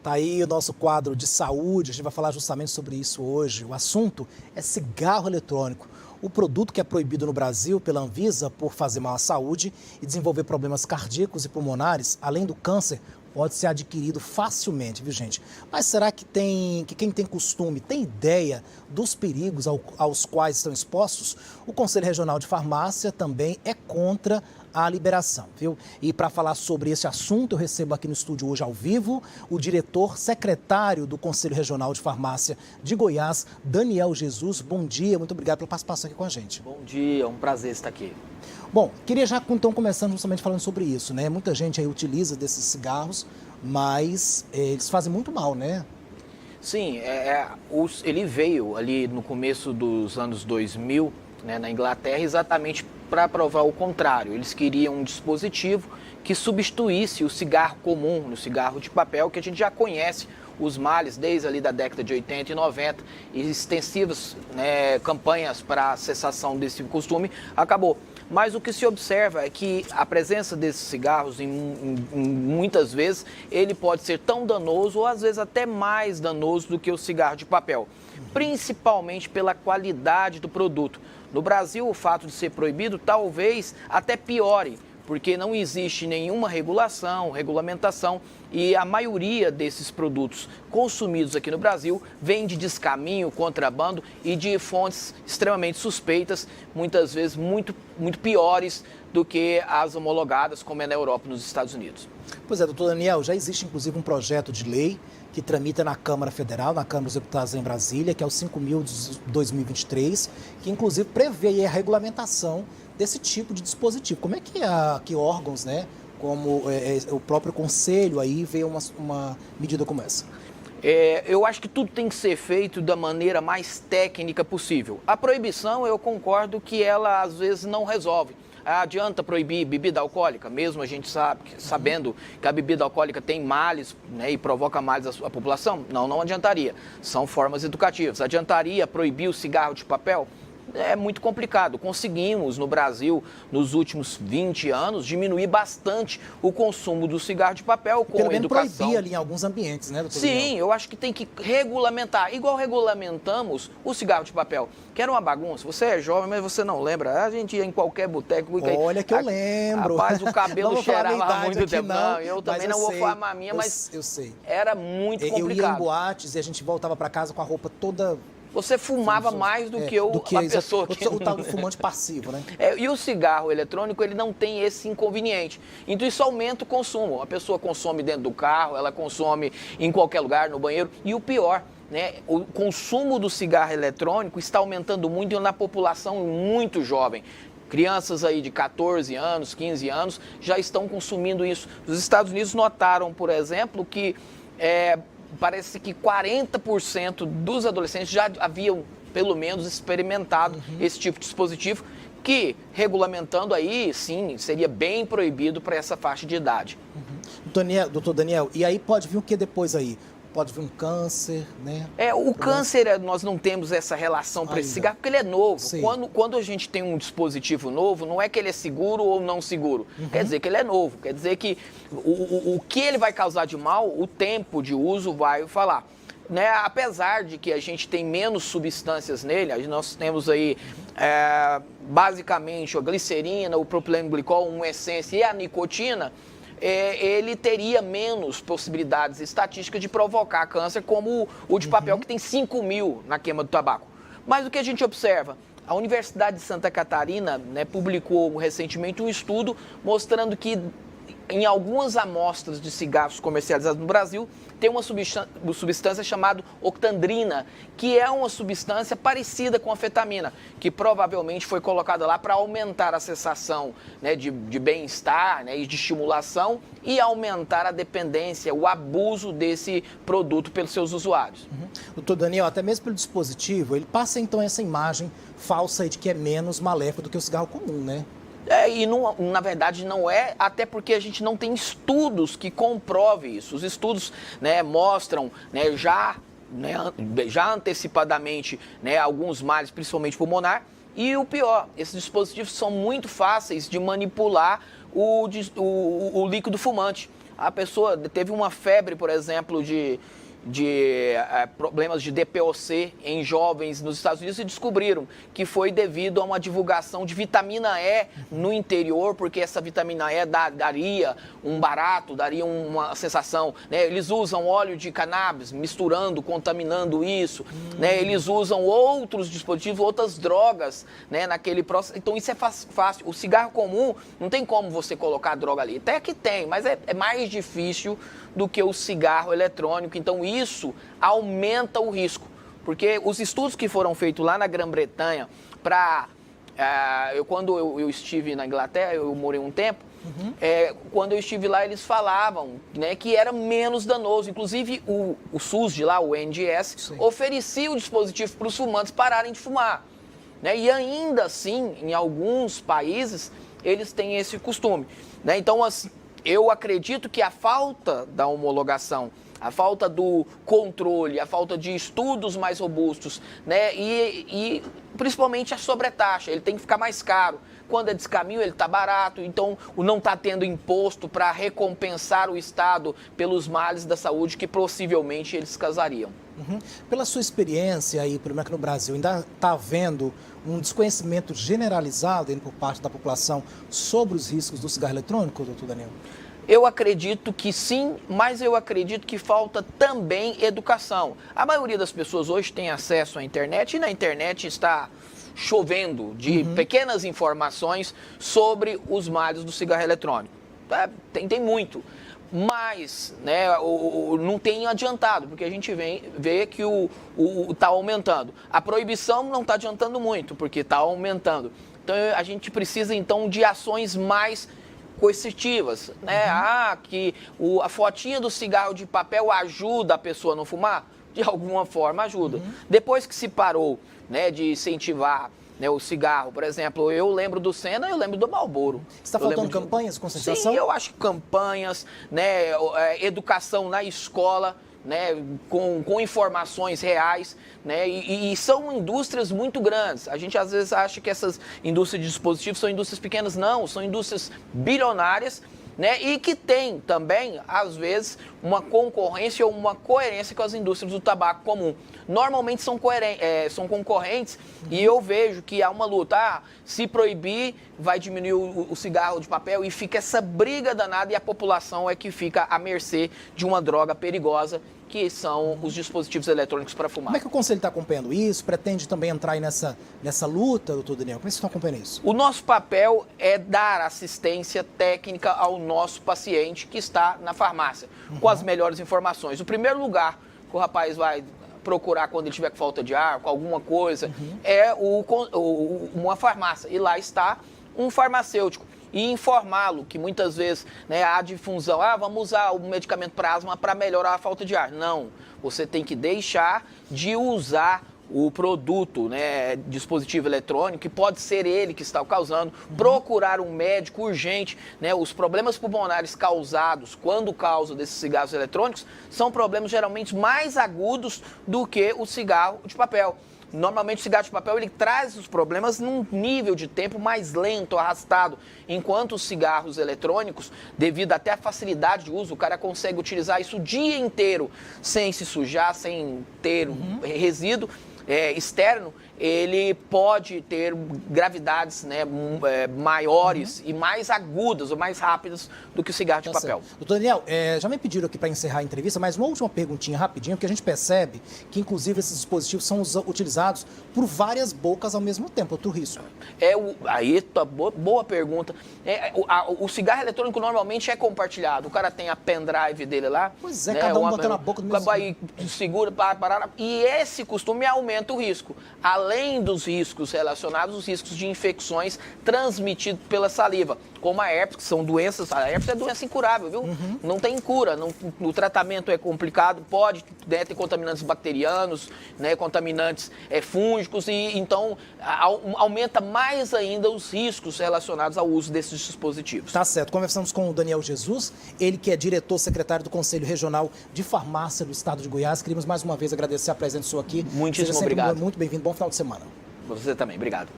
Tá aí o nosso quadro de saúde, a gente vai falar justamente sobre isso hoje. O assunto é cigarro eletrônico. O produto que é proibido no Brasil pela Anvisa por fazer mal à saúde e desenvolver problemas cardíacos e pulmonares, além do câncer, pode ser adquirido facilmente, viu, gente? Mas será que quem tem costume tem ideia dos perigos aos quais estão expostos? O Conselho Regional de Farmácia também é contra a liberação, viu? E para falar sobre esse assunto, eu recebo aqui no estúdio hoje ao vivo o diretor secretário do Conselho Regional de Farmácia de Goiás, Daniel Jesus. Bom dia, muito obrigado pela participação aqui com a gente. Bom dia, é um prazer estar aqui. Bom, queria já então começando justamente falando sobre isso, né? Muita gente aí utiliza desses cigarros, mas eles fazem muito mal, né? Sim, ele veio ali no começo dos anos 2000, né, na Inglaterra, exatamente para provar o contrário. Eles queriam um dispositivo que substituísse o cigarro comum, o cigarro de papel, que a gente já conhece os males desde ali da década de 80 e 90, e extensivas, né, campanhas para a cessação desse costume, acabou. Mas o que se observa é que a presença desses cigarros, muitas vezes, ele pode ser tão danoso ou às vezes até mais danoso do que o cigarro de papel, principalmente pela qualidade do produto. No Brasil, o fato de ser proibido talvez até piore, porque não existe nenhuma regulamentação e a maioria desses produtos consumidos aqui no Brasil vem de descaminho, contrabando e de fontes extremamente suspeitas, muitas vezes muito piores do que as homologadas, como é na Europa e nos Estados Unidos. Pois é, doutor Daniel, já existe inclusive um projeto de lei que tramita na Câmara Federal, na Câmara dos Deputados em Brasília, que é o 5.000 de 2023, que inclusive prevê a regulamentação desse tipo de dispositivo. Como é que órgãos, né, como o próprio Conselho aí vê uma medida como essa? Eu acho que tudo tem que ser feito da maneira mais técnica possível. A proibição, eu concordo que ela às vezes não resolve. Adianta proibir bebida alcoólica, mesmo a gente sabendo que a bebida alcoólica tem males, né, e provoca males à população? Não adiantaria. São formas educativas. Adiantaria proibir o cigarro de papel? É muito complicado. Conseguimos, no Brasil, nos últimos 20 anos, diminuir bastante o consumo do cigarro de papel com pelo menos educação. Proibir ali em alguns ambientes, né, doutor Daniel? Sim, eu acho que tem que regulamentar, igual regulamentamos o cigarro de papel, que era uma bagunça. Você é jovem, mas você não lembra. A gente ia em qualquer boteco. Olha que eu lembro. Rapaz, o cabelo cheirava há muito tempo. Não, eu também não vou falar a minha, mas eu sei. Era muito complicado. Eu ia em boates e a gente voltava para casa com a roupa toda... Você fumava mais do que a pessoa que... O tal do fumante passivo, né? E o cigarro eletrônico, ele não tem esse inconveniente. Então isso aumenta o consumo. A pessoa consome dentro do carro, ela consome em qualquer lugar, no banheiro. E o pior, né? O consumo do cigarro eletrônico está aumentando muito na população muito jovem. Crianças aí de 14 anos, 15 anos já estão consumindo isso. Os Estados Unidos notaram, por exemplo, que... parece que 40% dos adolescentes já haviam, pelo menos, experimentado esse tipo de dispositivo, que, regulamentando aí, sim, seria bem proibido para essa faixa de idade. Doutor Daniel, e aí pode vir o que depois aí? Pode vir um câncer, né? O câncer, nós não temos essa relação para esse cigarro, porque ele é novo. Quando a gente tem um dispositivo novo, não é que ele é seguro ou não seguro. Quer dizer que ele é novo. Quer dizer que o que ele vai causar de mal, o tempo de uso vai falar. Né? Apesar de que a gente tem menos substâncias nele, nós temos aí basicamente a glicerina, o propilenglicol, uma essência e a nicotina, ele teria menos possibilidades estatísticas de provocar câncer, como o de papel, que tem 5.000 na queima do tabaco. Mas o que a gente observa? A Universidade de Santa Catarina, né, publicou recentemente um estudo mostrando que em algumas amostras de cigarros comercializados no Brasil, tem uma substância chamada octandrina, que é uma substância parecida com a anfetamina, que provavelmente foi colocada lá para aumentar a sensação, né, de bem-estar, né, e de estimulação e aumentar a dependência, o abuso desse produto pelos seus usuários. Doutor Daniel, até mesmo pelo dispositivo, ele passa então essa imagem falsa aí de que é menos maléfico do que o cigarro comum, né? Na verdade não é, até porque a gente não tem estudos que comprovem isso. Os estudos, né, mostram, né, já antecipadamente, né, alguns males, principalmente pulmonar. E o pior, esses dispositivos são muito fáceis de manipular o líquido fumante. A pessoa teve uma febre, por exemplo, de problemas de DPOC em jovens nos Estados Unidos e descobriram que foi devido a uma divulgação de vitamina E no interior, porque essa vitamina E daria um barato, daria uma sensação, né? Eles usam óleo de cannabis, misturando, contaminando isso, né? Eles usam outros dispositivos, outras drogas, né? Naquele processo. Então isso é fácil. O cigarro comum, não tem como você colocar droga ali. Até que tem, mas é mais difícil do que o cigarro eletrônico. Então isso aumenta o risco, porque os estudos que foram feitos lá na Grã-Bretanha quando eu estive na Inglaterra, eu morei um tempo, quando eu estive lá eles falavam, né, que era menos danoso, inclusive o SUS de lá, o NDS, Sim, oferecia o dispositivo para os fumantes pararem de fumar, né, e ainda assim, em alguns países, eles têm esse costume, né? Então, assim, eu acredito que a falta da homologação, a falta do controle, a falta de estudos mais robustos, né? E principalmente a sobretaxa, ele tem que ficar mais caro. Quando é descaminho, ele está barato, então não está tendo imposto para recompensar o Estado pelos males da saúde que possivelmente eles causariam. Pela sua experiência aí, pelo menos aqui no Brasil, ainda está havendo um desconhecimento generalizado por parte da população sobre os riscos do cigarro eletrônico, doutor Daniel? Eu acredito que sim, mas eu acredito que falta também educação. A maioria das pessoas hoje tem acesso à internet e na internet está chovendo de pequenas informações sobre os males do cigarro eletrônico. Tem muito. Mas, né, não tem adiantado, porque a gente vê que está aumentando. A proibição não está adiantando muito, porque está aumentando. Então a gente precisa então de ações mais coercitivas, né? Que a fotinha do cigarro de papel ajuda a pessoa a não fumar? De alguma forma ajuda. Depois que se parou, né, de incentivar, né, o cigarro, por exemplo, eu lembro do Senna, eu lembro do Marlboro. Está faltando campanhas de conscientização? Sim, eu acho que campanhas, né, educação na escola, né, com informações reais, né, e são indústrias muito grandes. A gente às vezes acha que essas indústrias de dispositivos são indústrias pequenas, não, são indústrias bilionárias, né, e que tem também, às vezes, uma concorrência ou uma coerência com as indústrias do tabaco comum. Normalmente são concorrentes e eu vejo que há uma luta. Se proibir, vai diminuir o cigarro de papel e fica essa briga danada e a população é que fica à mercê de uma droga perigosa, que são os dispositivos eletrônicos para fumar. Como é que o Conselho está acompanhando isso? Pretende também entrar aí nessa luta, doutor Daniel? Como é que vocês estão acompanhando isso? O nosso papel é dar assistência técnica ao nosso paciente que está na farmácia, com as melhores informações. O primeiro lugar que o rapaz vai procurar quando ele tiver com falta de ar, com alguma coisa, é uma farmácia. E lá está um farmacêutico. E informá-lo que muitas vezes, né, há difusão, vamos usar o medicamento para asma para melhorar a falta de ar. Não, você tem que deixar de usar o produto, né, dispositivo eletrônico, que pode ser ele que está causando, procurar um médico urgente, né, os problemas pulmonares causados quando causa desses cigarros eletrônicos são problemas geralmente mais agudos do que o cigarro de papel. Normalmente o cigarro de papel ele traz os problemas num nível de tempo mais lento, arrastado, enquanto os cigarros eletrônicos, devido até à facilidade de uso, o cara consegue utilizar isso o dia inteiro sem se sujar, sem ter resíduo externo, ele pode ter gravidades, né, maiores e mais agudas ou mais rápidas do que o cigarro de papel. Doutor Daniel, já me pediram aqui para encerrar a entrevista, mas uma última perguntinha rapidinho, porque a gente percebe que inclusive esses dispositivos são utilizados por várias bocas ao mesmo tempo, outro risco. Boa pergunta. O cigarro eletrônico normalmente é compartilhado, o cara tem a pendrive dele lá. Pois é, né, cada um botando na boca do mesmo. Aí segura, e esse costume aumenta o risco. Além dos riscos relacionados, os riscos de infecções transmitidos pela saliva, como a herpes, que são doenças. A herpes é doença incurável, viu? Não tem cura, o tratamento é complicado, pode, né, ter contaminantes bacterianos, né, contaminantes fúngicos, e então aumenta mais ainda os riscos relacionados ao uso desses dispositivos. Tá certo. Conversamos com o Daniel Jesus, ele que é diretor-secretário do Conselho Regional de Farmácia do Estado de Goiás. Queríamos mais uma vez agradecer a presença sua aqui. Muitíssimo obrigado. Muito bem-vindo. Bom final de semana. Você também. Obrigado.